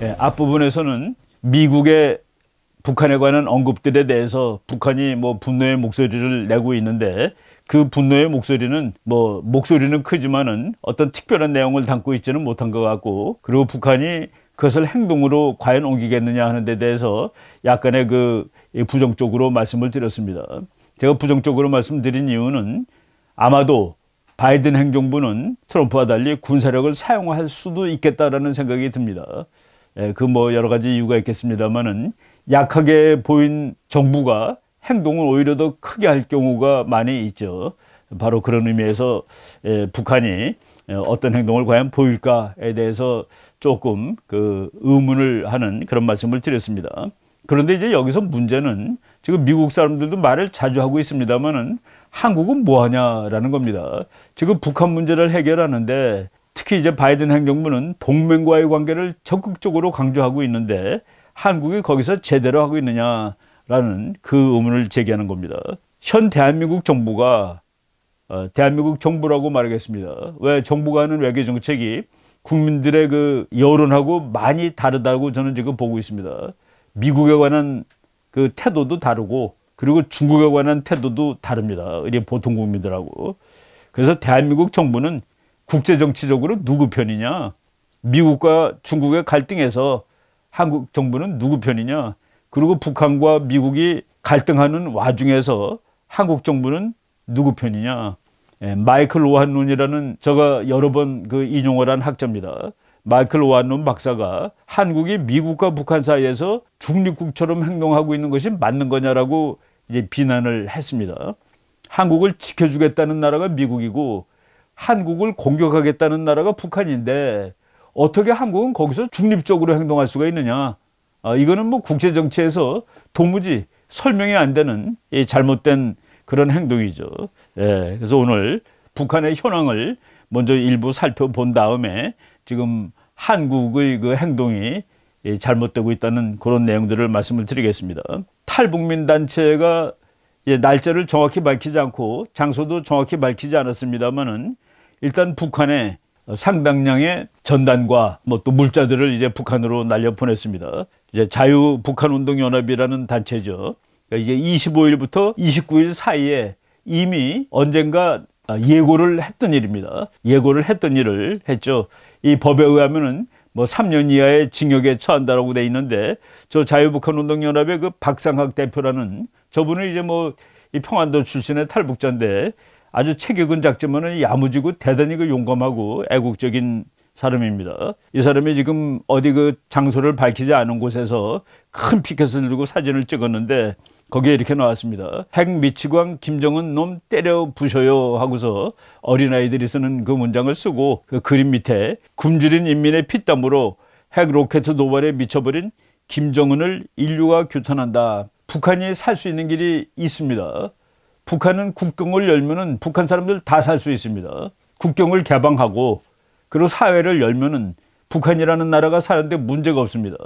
예, 앞부분에서는 미국의 북한에 관한 언급들에 대해서 북한이 뭐 분노의 목소리를 내고 있는데 그 분노의 목소리는 뭐 목소리는 크지만은 어떤 특별한 내용을 담고 있지는 못한 것 같고, 그리고 북한이 그것을 행동으로 과연 옮기겠느냐 하는 데 대해서 약간의 그 부정적으로 말씀을 드렸습니다. 제가 부정적으로 말씀드린 이유는 아마도 바이든 행정부는 트럼프와 달리 군사력을 사용할 수도 있겠다라는 생각이 듭니다. 그 뭐 여러 가지 이유가 있겠습니다만은 약하게 보인 정부가 행동을 오히려 더 크게 할 경우가 많이 있죠. 바로 그런 의미에서 북한이 어떤 행동을 과연 보일까에 대해서 조금 그 의문을 하는 그런 말씀을 드렸습니다. 그런데 이제 여기서 문제는 지금 미국 사람들도 말을 자주 하고 있습니다만은 한국은 뭐 하냐라는 겁니다. 지금 북한 문제를 해결하는데 특히 이제 바이든 행정부는 동맹과의 관계를 적극적으로 강조하고 있는데 한국이 거기서 제대로 하고 있느냐라는 그 의문을 제기하는 겁니다. 현 대한민국 정부가 대한민국 정부라고 말하겠습니다. 왜 정부가 하는 외교 정책이 국민들의 그 여론하고 많이 다르다고 저는 지금 보고 있습니다. 미국에 관한 그 태도도 다르고, 그리고 중국에 관한 태도도 다릅니다. 우리 보통 국민들하고. 그래서 대한민국 정부는 국제정치적으로 누구 편이냐? 미국과 중국의 갈등에서 한국 정부는 누구 편이냐? 그리고 북한과 미국이 갈등하는 와중에서 한국 정부는 누구 편이냐? 마이클 오한론이라는 제가 여러 번 그 인용을 한 학자입니다. 마이클 오한론 박사가 한국이 미국과 북한 사이에서 중립국처럼 행동하고 있는 것이 맞는 거냐라고 이제 비난을 했습니다. 한국을 지켜주겠다는 나라가 미국이고 한국을 공격하겠다는 나라가 북한인데 어떻게 한국은 거기서 중립적으로 행동할 수가 있느냐? 이거는 뭐 국제정치에서 도무지 설명이 안 되는 잘못된 그런 행동이죠. 그래서 오늘 북한의 현황을 먼저 일부 살펴본 다음에 지금 한국의 그 행동이 잘못되고 있다는 그런 내용들을 말씀을 드리겠습니다. 탈북민 단체가 날짜를 정확히 밝히지 않고 장소도 정확히 밝히지 않았습니다만은 일단 북한에 상당량의 전단과 뭐 또 물자들을 이제 북한으로 날려 보냈습니다. 이제 자유 북한 운동 연합이라는 단체죠. 그러니까 이제 25일부터 29일 사이에 이미 언젠가 예고를 했던 일입니다. 예고를 했던 일을 했죠. 이 법에 의하면은 뭐 3년 이하의 징역에 처한다라고 돼 있는데, 저 자유북한운동연합의 그 박상학 대표라는 저분은 이제 뭐 이 평안도 출신의 탈북자인데 아주 체격은 작지만은 야무지고 대단히 그 용감하고 애국적인 사람입니다. 이 사람이 지금 어디 그 장소를 밝히지 않은 곳에서 큰 피켓을 들고 사진을 찍었는데 거기에 이렇게 나왔습니다. 핵 미치광 김정은 놈 때려 부셔요 하고서 어린아이들이 쓰는 그 문장을 쓰고 그 그림 밑에 굶주린 인민의 피땀으로 핵 로켓 도발에 미쳐버린 김정은을 인류가 규탄한다. 북한이 살 수 있는 길이 있습니다. 북한은 국경을 열면은 북한 사람들 다 살 수 있습니다. 국경을 개방하고 그리고 사회를 열면은 북한이라는 나라가 사는데 문제가 없습니다.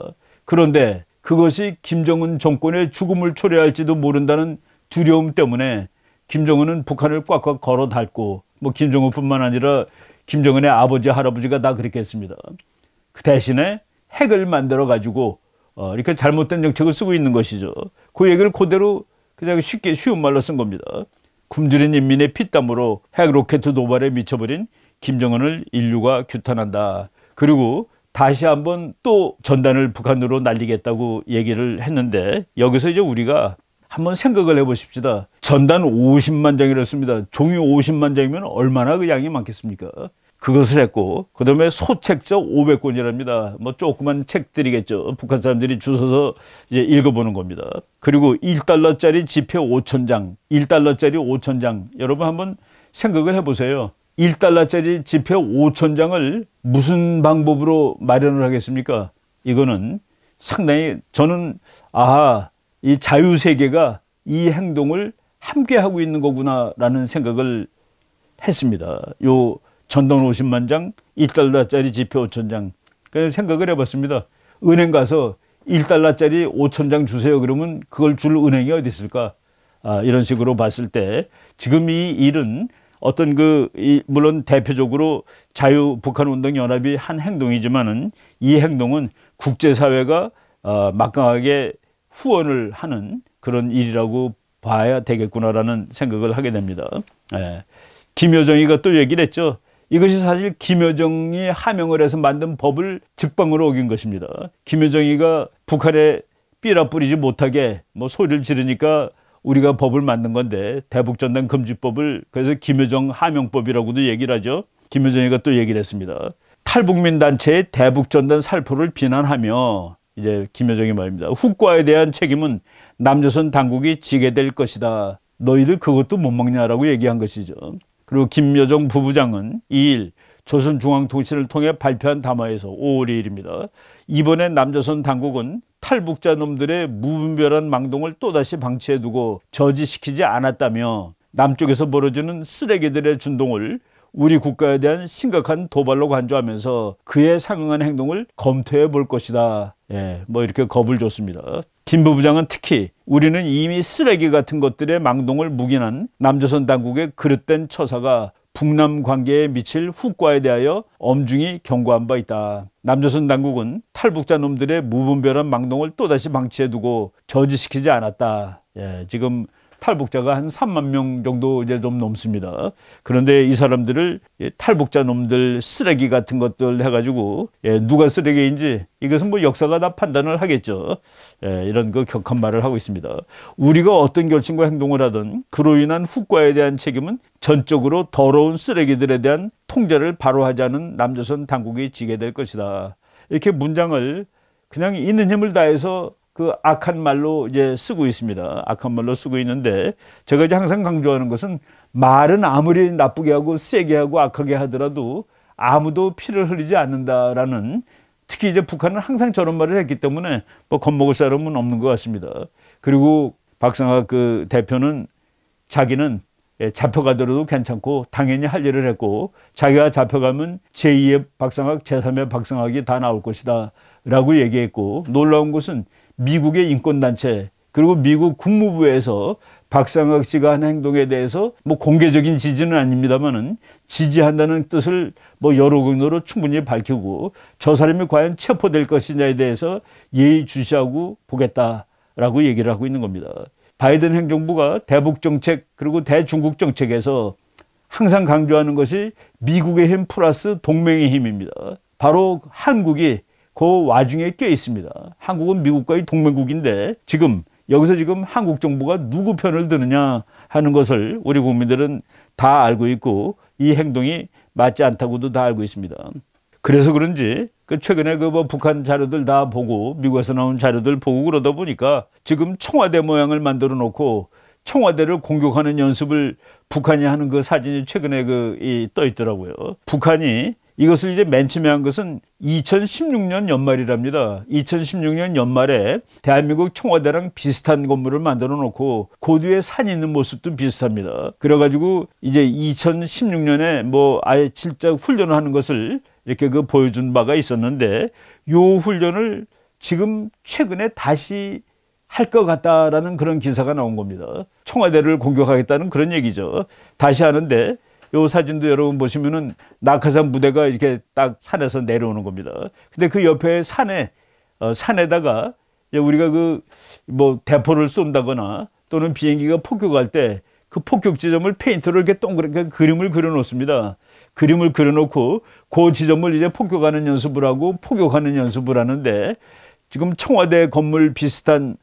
그런데 그것이 김정은 정권의 죽음을 초래할지도 모른다는 두려움 때문에 김정은은 북한을 꽉꽉 걸어 닳고, 뭐 김정은뿐만 아니라 김정은의 아버지 할아버지가 다 그렇게 했습니다. 그 대신에 핵을 만들어 가지고 이렇게 잘못된 정책을 쓰고 있는 것이죠. 그 얘기를 그대로 그냥 쉽게 쉬운 말로 쓴 겁니다. 굶주린 인민의 피땀으로 핵 로켓 도발에 미쳐버린 김정은을 인류가 규탄한다. 그리고 다시 한번 또 전단을 북한으로 날리겠다고 얘기를 했는데, 여기서 이제 우리가 한번 생각을 해보십시다. 전단 50만 장이랬습니다. 종이 50만 장이면 얼마나 그 양이 많겠습니까? 그것을 했고, 그 다음에 소책자 500권이랍니다. 뭐 조그만 책들이겠죠. 북한 사람들이 주워서 이제 읽어보는 겁니다. 그리고 1달러짜리 지폐 5,000장, 1달러짜리 5,000장. 여러분 한번 생각을 해보세요. 1달러짜리 지폐 5,000장을 무슨 방법으로 마련을 하겠습니까? 이거는 상당히 저는 이 자유세계가 이 행동을 함께 하고 있는 거구나라는 생각을 했습니다. 요 전단 50만 장, 1달러짜리 지폐 5,000장. 그래서 생각을 해봤습니다. 은행 가서 1달러짜리 5,000장 주세요. 그러면 그걸 줄 은행이 어디 있을까? 이런 식으로 봤을 때 지금 이 일은 어떤 물론 대표적으로 자유북한운동연합이 한 행동이지만은 이 행동은 국제사회가 막강하게 후원을 하는 그런 일이라고 봐야 되겠구나라는 생각을 하게 됩니다. 예. 김여정이가 또 얘기를 했죠. 이것이 사실 김여정이 하명을 해서 만든 법을 직방으로 어긴 것입니다. 김여정이가 북한에 삐라 뿌리지 못하게 뭐 소리를 지르니까 우리가 법을 만든 건데 대북전단 금지법을 그래서 김여정 하명법이라고도 얘기를 하죠. 김여정이가 또 얘기를 했습니다. 탈북민 단체의 대북전단 살포를 비난하며 이제 김여정이 말입니다. 후과에 대한 책임은 남조선 당국이 지게 될 것이다. 너희들 그것도 못 먹냐라고 얘기한 것이죠. 그리고 김여정 부부장은 2일 조선중앙통신을 통해 발표한 담화에서 5월 2일입니다. 이번에 남조선 당국은 탈북자 놈들의 무분별한 망동을 또다시 방치해두고 저지시키지 않았다며 남쪽에서 벌어지는 쓰레기들의 준동을 우리 국가에 대한 심각한 도발로 간주하면서 그에 상응한 행동을 검토해 볼 것이다. 예, 뭐 이렇게 겁을 줬습니다. 김 부부장은 특히 우리는 이미 쓰레기 같은 것들의 망동을 묵인한 남조선 당국의 그릇된 처사가 북남 관계에 미칠 후과에 대하여 엄중히 경고한 바 있다. 남조선 당국은 탈북자 놈들의 무분별한 망동을 또다시 방치해두고 저지시키지 않았다. 예, 지금 탈북자가 한 3만 명 정도 이제 좀 넘습니다. 그런데 이 사람들을 탈북자 놈들 쓰레기 같은 것들 해가지고 누가 쓰레기인지 이것은 뭐 역사가 다 판단을 하겠죠. 이런 격한 말을 하고 있습니다. 우리가 어떤 결심과 행동을 하든 그로 인한 후과에 대한 책임은 전적으로 더러운 쓰레기들에 대한 통제를 바로 하지 않은 남조선 당국이 지게 될 것이다. 이렇게 문장을 그냥 있는 힘을 다해서 악한 말로 이제 쓰고 있습니다. 악한 말로 쓰고 있는데 제가 이제 항상 강조하는 것은 말은 아무리 나쁘게 하고 세게 하고 악하게 하더라도 아무도 피를 흘리지 않는다라는, 특히 이제 북한은 항상 저런 말을 했기 때문에 뭐 겁먹을 사람은 없는 것 같습니다. 그리고 박상학 대표는 자기는 잡혀가더라도 괜찮고 당연히 할 일을 했고 자기가 잡혀가면 제2의 박상학, 제3의 박상학이 다 나올 것이다 라고 얘기했고, 놀라운 것은 미국의 인권단체 그리고 미국 국무부에서 박상학 씨가 한 행동에 대해서 뭐 공개적인 지지는 아닙니다만은 지지한다는 뜻을 뭐 여러 경로로 충분히 밝히고 저 사람이 과연 체포될 것이냐에 대해서 예의주시하고 보겠다라고 얘기를 하고 있는 겁니다. 바이든 행정부가 대북 정책 그리고 대중국 정책에서 항상 강조하는 것이 미국의 힘 플러스 동맹의 힘입니다. 바로 한국이 그 와중에 껴 있습니다. 한국은 미국과의 동맹국인데 여기서 지금 한국 정부가 누구 편을 드느냐 하는 것을 우리 국민들은 다 알고 있고 이 행동이 맞지 않다고도 다 알고 있습니다. 그래서 그런지 최근에 뭐 북한 자료들 다 보고 미국에서 나온 자료들 보고 그러다 보니까 지금 청와대 모양을 만들어 놓고 청와대를 공격하는 연습을 북한이 하는 그 사진이 최근에 떠 있더라고요. 북한이 이것을 이제 맨 처음에 한 것은 2016년 연말이랍니다. 2016년 연말에 대한민국 청와대랑 비슷한 건물을 만들어 놓고 그 뒤에 산이 있는 모습도 비슷합니다. 그래가지고 이제 2016년에 뭐 아예 진짜 훈련을 하는 것을 이렇게 보여준 바가 있었는데 요 훈련을 지금 최근에 다시 할 것 같다라는 그런 기사가 나온 겁니다. 청와대를 공격하겠다는 그런 얘기죠. 다시 하는데 요 사진도 여러분 보시면은 낙하산 부대가 이렇게 딱 산에서 내려오는 겁니다. 근데 그 옆에 산에다가 우리가 뭐 대포를 쏜다거나 또는 비행기가 폭격할 때 그 폭격 지점을 페인트로 이렇게 동그랗게 그림을 그려 놓습니다. 그림을 그려 놓고 그 지점을 이제 폭격하는 연습을 하고 폭격하는 연습을 하는데 지금 청와대 건물 비슷한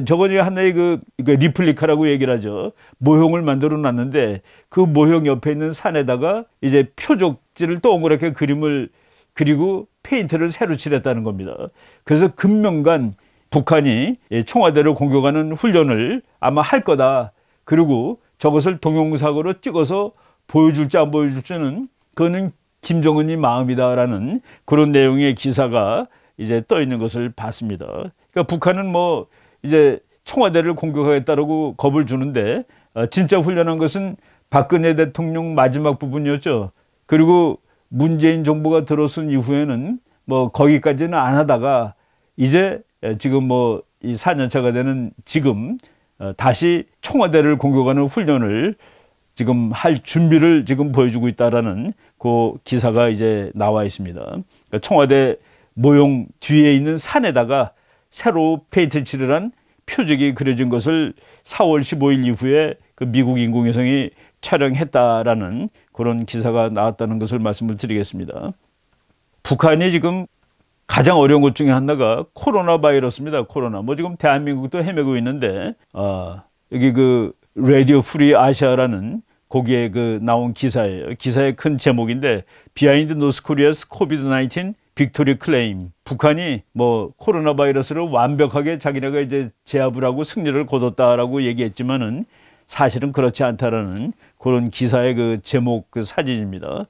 저거 하나의 리플리카라고 얘기를 하죠. 모형을 만들어 놨는데 그 모형 옆에 있는 산에다가 이제 표적지를 동그랗게 그림을 그리고 페인트를 새로 칠했다는 겁니다. 그래서 금명간 북한이 청와대를 공격하는 훈련을 아마 할 거다. 그리고 저것을 동영상으로 찍어서 보여줄지 안 보여줄지는 그거는 김정은이 마음이다라는 그런 내용의 기사가 이제 떠 있는 것을 봤습니다. 그러니까 북한은 뭐 이제 청와대를 공격하겠다라고 겁을 주는데 진짜 훈련한 것은 박근혜 대통령 마지막 부분이었죠. 그리고 문재인 정부가 들어선 이후에는 뭐 거기까지는 안 하다가 이제 지금 뭐 이 4년차가 되는 지금 다시 청와대를 공격하는 훈련을 지금 할 준비를 지금 보여주고 있다라는 그 기사가 이제 나와 있습니다. 그러니까 청와대 모용 뒤에 있는 산에다가 새로 페인트 칠을 한 표적이 그려진 것을 4월 15일 이후에 그 미국 인공위성이 촬영했다라는 그런 기사가 나왔다는 것을 말씀을 드리겠습니다. 북한이 지금 가장 어려운 것 중에 하나가 코로나 바이러스입니다. 코로나. 뭐 지금 대한민국도 헤매고 있는데, 여기 그 라디오 프리 아시아라는 거기에 그 나온 기사예요. 기사의 큰 제목인데, Behind North Korea's COVID-19 Victory Claim. 북한이 뭐 코로나 바이러스를 완벽하게 자기네가 이제 제압을 하고 승리를 거뒀다라고 얘기했지만은 사실은 그렇지 않다라는 그런 기사의 그 제목 그 사진입니다.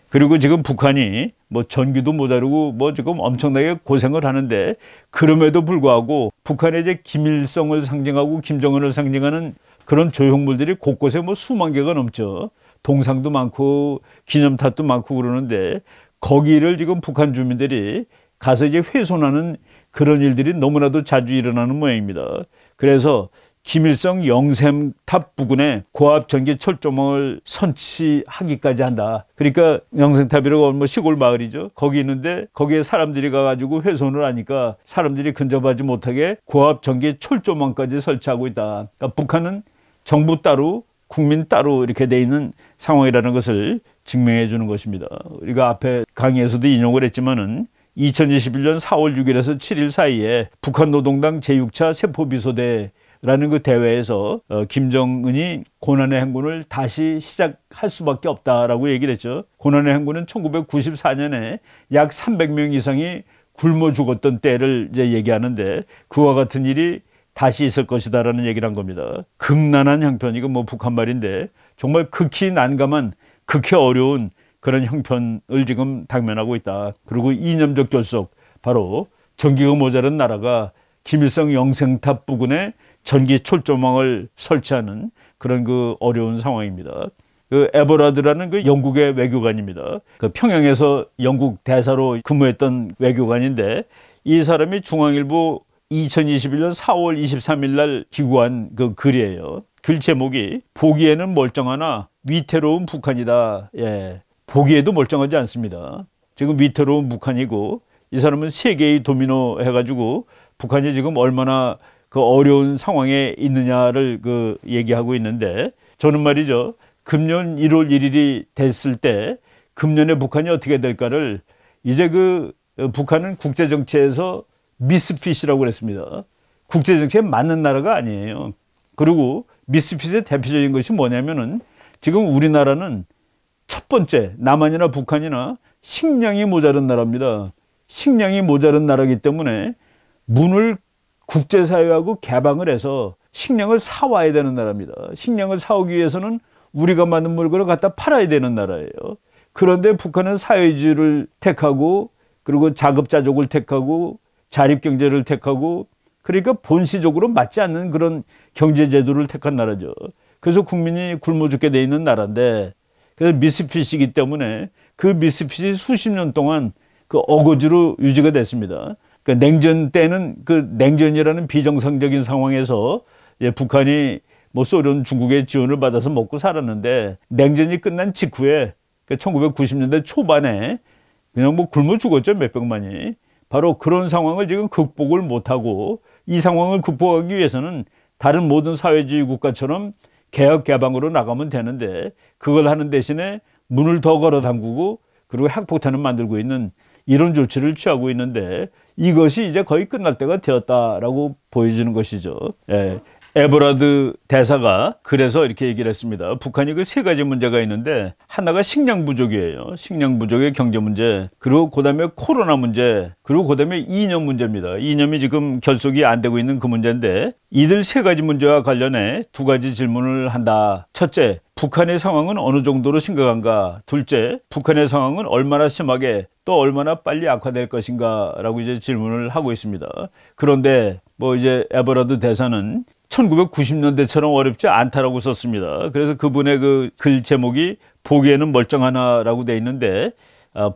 그리고 지금 북한이 뭐 전기도 모자르고 뭐 지금 엄청나게 고생을 하는데 그럼에도 불구하고 북한의 이제 김일성을 상징하고 김정은을 상징하는 그런 조형물들이 곳곳에 뭐 수만 개가 넘죠. 동상도 많고 기념탑도 많고 그러는데 거기를 지금 북한 주민들이 가서 이제 훼손하는 그런 일들이 너무나도 자주 일어나는 모양입니다. 그래서 김일성 영샘탑 부근에 고압 전기 철조망을 설치하기까지 한다. 그러니까 영샘탑이라고 뭐 시골 마을이죠. 거기 있는데 거기에 사람들이 가가지고 훼손을 하니까 사람들이 근접하지 못하게 고압 전기 철조망까지 설치하고 있다. 그러니까 북한은 정부 따로 국민 따로 이렇게 돼 있는 상황이라는 것을 증명해 주는 것입니다. 우리가 앞에 강의에서도 인용을 했지만은 2021년 4월 6일에서 7일 사이에 북한 노동당 제6차 세포비소대라는 그 대회에서 김정은이 고난의 행군을 다시 시작할 수밖에 없다라고 얘기를 했죠. 고난의 행군은 1994년에 약 300명 이상이 굶어 죽었던 때를 이제 얘기하는데 그와 같은 일이 다시 있을 것이다라는 얘기를 한 겁니다. 극난한 형편, 이건 뭐 북한 말인데 정말 극히 난감한, 극히 어려운 그런 형편을 지금 당면하고 있다. 그리고 이념적 결속, 바로 전기가 모자란 나라가 김일성 영생탑 부근에 전기 철조망을 설치하는 그런 그 어려운 상황입니다. 그 에버라드라는 그 영국의 외교관입니다. 그 평양에서 영국 대사로 근무했던 외교관인데 이 사람이 중앙일보 2021년 4월 23일 날 기고한 그 글이에요. 글 제목이 보기에는 멀쩡하나 위태로운 북한이다. 예. 보기에도 멀쩡하지 않습니다. 지금 위태로운 북한이고 이 사람은 세계의 도미노 해가지고 북한이 지금 얼마나 그 어려운 상황에 있느냐를 그 얘기하고 있는데 저는 말이죠. 금년 1월 1일이 됐을 때 금년에 북한이 어떻게 될까를 이제 그 북한은 국제정치에서 미스핏이라고 그랬습니다. 국제정치에 맞는 나라가 아니에요. 그리고 미스핏의 대표적인 것이 뭐냐면은 지금 우리나라는 첫 번째 남한이나 북한이나 식량이 모자른 나라입니다. 식량이 모자른 나라이기 때문에 문을 국제사회하고 개방을 해서 식량을 사와야 되는 나라입니다. 식량을 사오기 위해서는 우리가 만든 물건을 갖다 팔아야 되는 나라예요. 그런데 북한은 사회주의를 택하고 그리고 자급자족을 택하고 자립경제를 택하고 그러니까 본시적으로 맞지 않는 그런 경제제도를 택한 나라죠. 그래서 국민이 굶어 죽게 돼 있는 나라인데 그래서 미스핏이기 때문에 그 미스핏이 수십 년 동안 그 어거지로 유지가 됐습니다. 그러니까 냉전 때는 그 냉전이라는 비정상적인 상황에서 이제 북한이 뭐 소련, 중국의 지원을 받아서 먹고 살았는데 냉전이 끝난 직후에 그러니까 1990년대 초반에 그냥 뭐 굶어 죽었죠. 몇백만이. 바로 그런 상황을 지금 극복을 못하고 이 상황을 극복하기 위해서는 다른 모든 사회주의 국가처럼 개혁 개방으로 나가면 되는데 그걸 하는 대신에 문을 더 걸어 담그고 그리고 핵폭탄을 만들고 있는 이런 조치를 취하고 있는데 이것이 이제 거의 끝날 때가 되었다라고 보여주는 것이죠. 예. 에버라드 대사가 그래서 이렇게 얘기를 했습니다. 북한이 그 세 가지 문제가 있는데 하나가 식량 부족이에요. 식량 부족의 경제 문제, 그리고 그다음에 코로나 문제, 그리고 그다음에 이념 문제입니다. 이념이 지금 결속이 안 되고 있는 그 문제인데 이들 세 가지 문제와 관련해 두 가지 질문을 한다. 첫째, 북한의 상황은 어느 정도로 심각한가? 둘째, 북한의 상황은 얼마나 심하게 또 얼마나 빨리 악화될 것인가? 라고 이제 질문을 하고 있습니다. 그런데 뭐 이제 에버라드 대사는 1990년대처럼 어렵지 않다라고 썼습니다. 그래서 그분의 그 글 제목이 보기에는 멀쩡하나라고 돼 있는데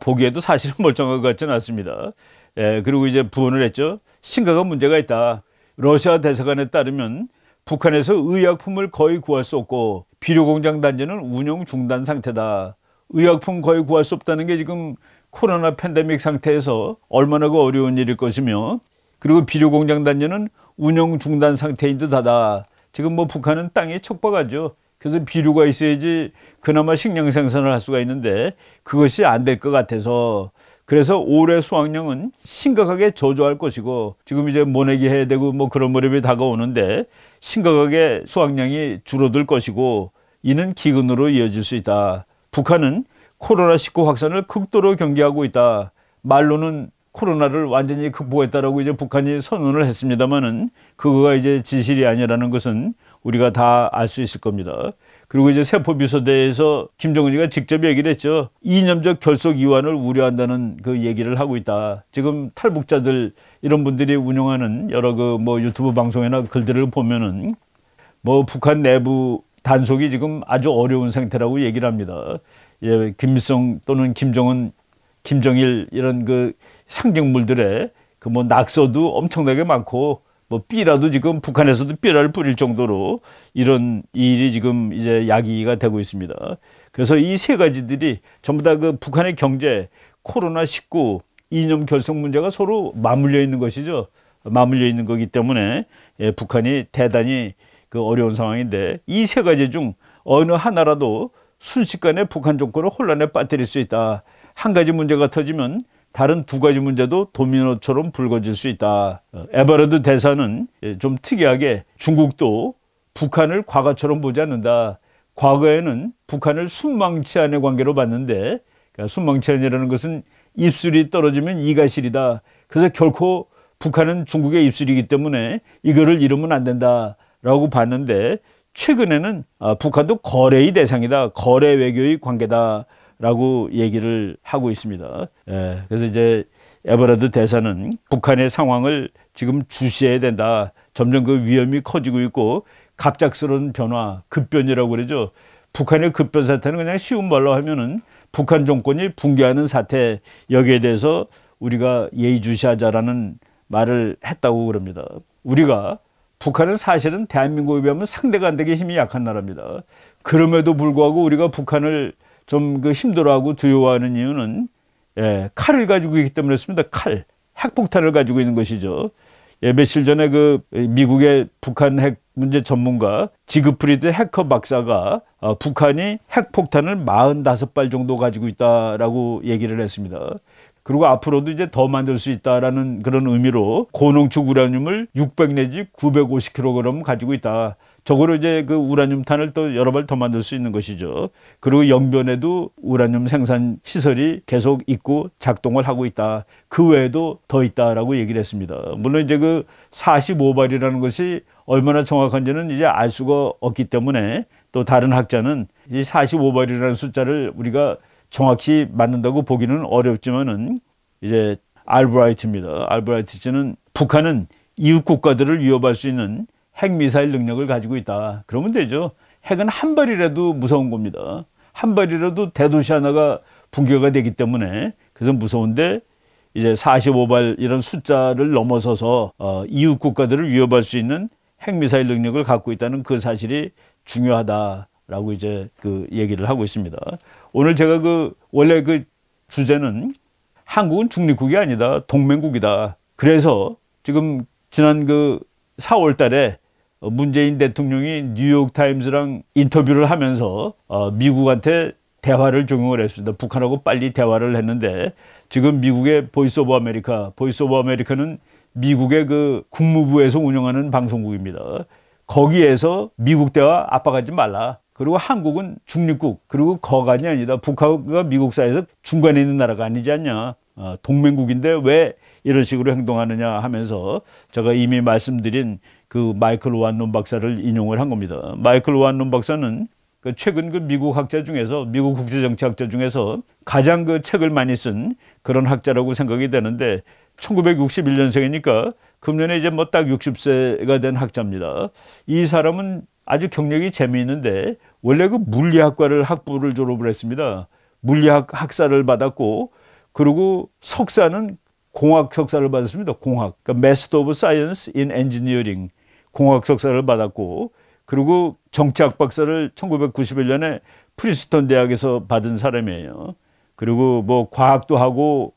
보기에도 사실은 멀쩡한 것 같지는 않습니다. 예, 그리고 이제 부언을 했죠. 심각한 문제가 있다. 러시아 대사관에 따르면 북한에서 의약품을 거의 구할 수 없고 비료공장 단지는 운영 중단 상태다. 의약품 거의 구할 수 없다는 게 지금 코로나 팬데믹 상태에서 얼마나 그 어려운 일일 것이며, 그리고 비료공장 단지는 운영 중단 상태인 듯하다. 지금 뭐 북한은 땅이 척박하죠. 그래서 비료가 있어야지 그나마 식량 생산을 할 수가 있는데 그것이 안 될 것 같아서, 그래서 올해 수확량은 심각하게 저조할 것이고, 지금 이제 모내기 해야 되고 뭐 그런 무렵이 다가오는데 심각하게 수확량이 줄어들 것이고, 이는 기근으로 이어질 수 있다. 북한은 코로나19 확산을 극도로 경계하고 있다. 말로는 코로나를 완전히 극복했다라고 이제 북한이 선언을 했습니다만은 그거가 이제 진실이 아니라는 것은 우리가 다 알 수 있을 겁니다. 그리고 이제 세포비서대에서 김정은이가 직접 얘기를 했죠. 이념적 결속 이완을 우려한다는 그 얘기를 하고 있다. 지금 탈북자들 이런 분들이 운영하는 여러 그 뭐 유튜브 방송이나 글들을 보면은 뭐 북한 내부 단속이 지금 아주 어려운 상태라고 얘기를 합니다. 예, 김일성 또는 김정은, 김정일 이런 그 상징물들의 그 뭐 낙서도 엄청나게 많고, 뭐 삐라도 지금 북한에서도 삐라를 뿌릴 정도로 이런 일이 지금 이제 야기가 되고 있습니다. 그래서 이 세 가지들이 전부 다 그 북한의 경제, 코로나19, 이념 결속 문제가 서로 맞물려 있는 것이죠. 맞물려 있는 거기 때문에 예, 북한이 대단히 그 어려운 상황인데, 이 세 가지 중 어느 하나라도 순식간에 북한 정권을 혼란에 빠뜨릴 수 있다. 한 가지 문제가 터지면 다른 두 가지 문제도 도미노처럼 불거질 수 있다. 에버러드 대사는 좀 특이하게 중국도 북한을 과거처럼 보지 않는다. 과거에는 북한을 순망치안의 관계로 봤는데, 그러니까 순망치안이라는 것은 입술이 떨어지면 이가 시리다. 그래서 결코 북한은 중국의 입술이기 때문에 이거를 잃으면 안 된다라고 봤는데, 최근에는 북한도 거래의 대상이다. 거래 외교의 관계다라고 얘기를 하고 있습니다. 예, 그래서 이제 에버러드 대사는 북한의 상황을 지금 주시해야 된다. 점점 그 위험이 커지고 있고 갑작스러운 변화, 급변이라고 그러죠. 북한의 급변 사태는 그냥 쉬운 말로 하면은 북한 정권이 붕괴하는 사태, 여기에 대해서 우리가 예의주시하자라는 말을 했다고 그럽니다. 우리가 북한은 사실은 대한민국에 비하면 상대가 안 되게 힘이 약한 나라입니다. 그럼에도 불구하고 우리가 북한을 좀 그 힘들어하고 두려워하는 이유는 칼을 가지고 있기 때문에 그렇습니다. 칼, 핵폭탄을 가지고 있는 것이죠. 며칠 전에 그 미국의 북한 핵 문제 전문가 지그프리드 해커 박사가 북한이 핵폭탄을 45발 정도 가지고 있다라고 얘기를 했습니다. 그리고 앞으로도 이제 더 만들 수 있다라는 그런 의미로 고농축 우라늄을 600 내지 950kg 가지고 있다. 저거로 이제 그 우라늄탄을 또 여러 발 더 만들 수 있는 것이죠. 그리고 영변에도 우라늄 생산 시설이 계속 있고 작동을 하고 있다. 그 외에도 더 있다라고 얘기를 했습니다. 물론 이제 그 45발이라는 것이 얼마나 정확한지는 이제 알 수가 없기 때문에, 또 다른 학자는 이 45발이라는 숫자를 우리가 정확히 맞는다고 보기는 어렵지만은 이제 알브라이트입니다. 알브라이트 씨는 북한은 이웃 국가들을 위협할 수 있는 핵미사일 능력을 가지고 있다. 그러면 되죠. 핵은 한 발이라도 무서운 겁니다. 한 발이라도 대도시 하나가 붕괴가 되기 때문에, 그래서 무서운데 이제 45발 이런 숫자를 넘어서서 이웃 국가들을 위협할 수 있는 핵미사일 능력을 갖고 있다는 그 사실이 중요하다라고 이제 그 얘기를 하고 있습니다. 오늘 제가 원래 그 주제는 한국은 중립국이 아니다, 동맹국이다. 그래서 지금 지난 4월 달에 문재인 대통령이 뉴욕타임즈랑 인터뷰를 하면서 미국한테 대화를 종용을 했습니다. 북한하고 빨리 대화를 했는데, 지금 미국의 보이스 오브 아메리카는 미국의 그 국무부에서 운영하는 방송국입니다. 거기에서 미국 대화 압박하지 말라. 그리고 한국은 중립국, 그리고 거간이 아니다. 북한과 미국 사이에서 중간에 있는 나라가 아니지 않냐. 동맹국인데 왜 이런 식으로 행동하느냐 하면서 제가 이미 말씀드린 그 마이클 오한론 박사를 인용을 한 겁니다. 마이클 오한론 박사는 최근 미국 학자 중에서, 미국 국제정치학자 중에서 가장 책을 많이 쓴 그런 학자라고 생각이 되는데, 1961년생이니까 금년에 이제 뭐 딱 60세가 된 학자입니다. 이 사람은 아주 경력이 재미있는데, 원래 물리학과를 학부를 졸업을 했습니다. 물리학 학사를 받았고, 그리고 석사는 공학 석사를 받았습니다. 공학, 그러니까 Master of Science in Engineering, 공학 석사를 받았고, 그리고 정치학 박사를 1991년에 프린스턴 대학에서 받은 사람이에요. 그리고 뭐 과학도 하고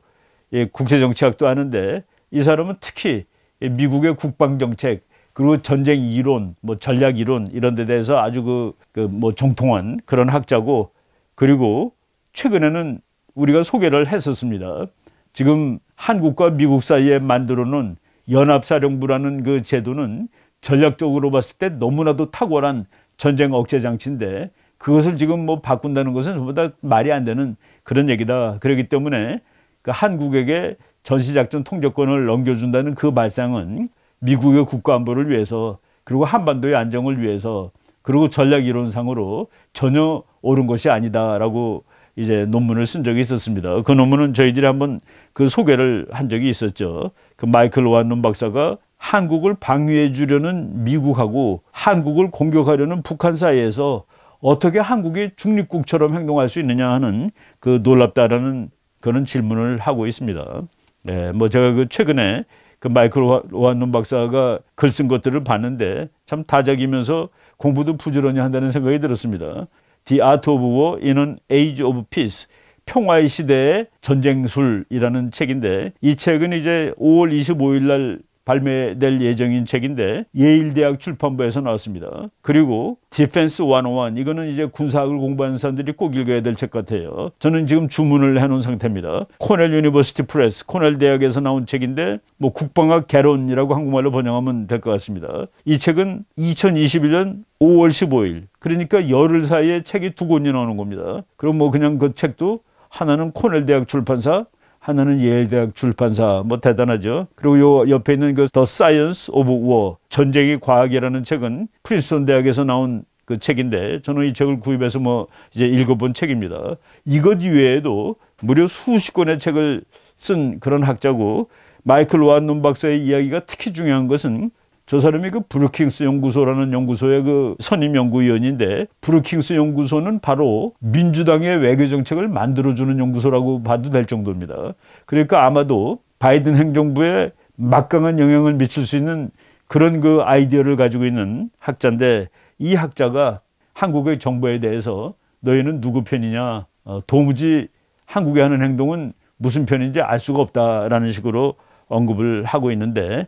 국제정치학도 하는데, 이 사람은 특히 미국의 국방정책 그리고 전쟁 이론, 뭐 전략 이론 이런 데 대해서 아주 뭐 정통한 그런 학자고, 그리고 최근에는 우리가 소개를 했었습니다. 지금 한국과 미국 사이에 만들어 놓은 연합사령부라는 그 제도는 전략적으로 봤을 때 너무나도 탁월한 전쟁 억제 장치인데, 그것을 지금 뭐 바꾼다는 것은 전부 다 말이 안 되는 그런 얘기다. 그렇기 때문에 그 한국에게 전시작전 통제권을 넘겨준다는 그 발상은 미국의 국가안보를 위해서, 그리고 한반도의 안정을 위해서, 그리고 전략 이론상으로 전혀 옳은 것이 아니다라고 이제 논문을 쓴 적이 있었습니다. 그 논문은 저희들이 한번 그 소개를 한 적이 있었죠. 그 마이클 오한론 박사가 한국을 방위해 주려는 미국하고 한국을 공격하려는 북한 사이에서 어떻게 한국이 중립국처럼 행동할 수 있느냐 하는 그 놀랍다라는 그런 질문을 하고 있습니다. 네, 뭐 제가 그 최근에 그 마이클 오한론 박사가 글 쓴 것들을 봤는데 참 다작이면서 공부도 부지런히 한다는 생각이 들었습니다. The Art of War in an Age of Peace, 평화의 시대의 전쟁술이라는 책인데, 이 책은 이제 5월 25일 날 발매될 예정인 책인데 예일대학 출판부에서 나왔습니다. 그리고 Defense 101, 이거는 이제 군사학을 공부하는 사람들이 꼭 읽어야 될 책 같아요. 저는 지금 주문을 해놓은 상태입니다. 코넬 유니버시티 프레스, 코넬 대학에서 나온 책인데 뭐 국방학 개론이라고 한국말로 번역하면 될 것 같습니다. 이 책은 2021년 5월 15일, 그러니까 열흘 사이에 책이 2권이 나오는 겁니다. 그럼 뭐 그냥 그 책도 하나는 코넬 대학 출판사, 하나는 예일대학 출판사, 뭐 대단하죠. 그리고 요 옆에 있는 그 The Science of War, 전쟁이 과학이라는 책은 프린스턴 대학에서 나온 그 책인데, 저는 이 책을 구입해서 뭐 이제 읽어본 책입니다. 이것 이외에도 무려 수십 권의 책을 쓴 그런 학자고, 마이클 오한론 박사의 이야기가 특히 중요한 것은 저 사람이 그 브루킹스 연구소라는 연구소의 그 선임 연구위원인데, 브루킹스 연구소는 바로 민주당의 외교정책을 만들어주는 연구소라고 봐도 될 정도입니다. 그러니까 아마도 바이든 행정부에 막강한 영향을 미칠 수 있는 그런 그 아이디어를 가지고 있는 학자인데, 이 학자가 한국의 정부에 대해서 너희는 누구 편이냐, 도무지 한국이 하는 행동은 무슨 편인지 알 수가 없다라는 식으로 언급을 하고 있는데,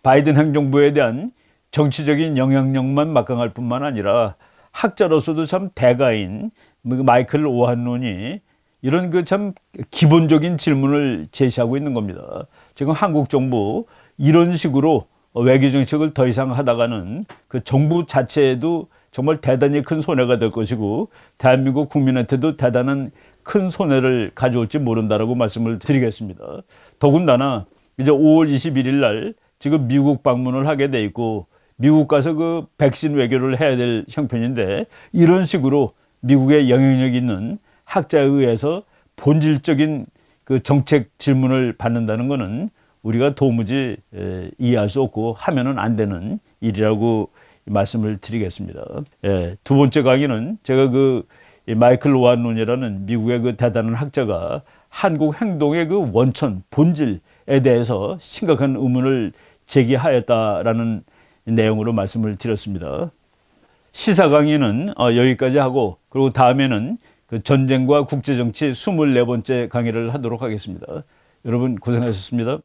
바이든 행정부에 대한 정치적인 영향력만 막강할 뿐만 아니라 학자로서도 참 대가인 마이클 오한론이 이런 그 참 기본적인 질문을 제시하고 있는 겁니다. 지금 한국 정부 이런 식으로 외교 정책을 더 이상 하다가는 그 정부 자체에도 정말 대단히 큰 손해가 될 것이고, 대한민국 국민한테도 대단한 큰 손해를 가져올지 모른다라고 말씀을 드리겠습니다. 더군다나 이제 5월 21일 날 지금 미국 방문을 하게 돼 있고, 미국 가서 그 백신 외교를 해야 될 형편인데, 이런 식으로 미국의 영향력 있는 학자에 의해서 본질적인 그 정책 질문을 받는다는 것은 우리가 도무지 이해할 수 없고 하면은 안 되는 일이라고 말씀을 드리겠습니다. 두 번째 강의는 제가 그 마이클 오한론이라는 미국의 그 대단한 학자가 한국 행동의 그 원천, 본질에 대해서 심각한 의문을 제기하였다라는 내용으로 말씀을 드렸습니다. 시사 강의는 여기까지 하고, 그리고 다음에는 그 전쟁과 국제정치 24번째 강의를 하도록 하겠습니다. 여러분 고생하셨습니다.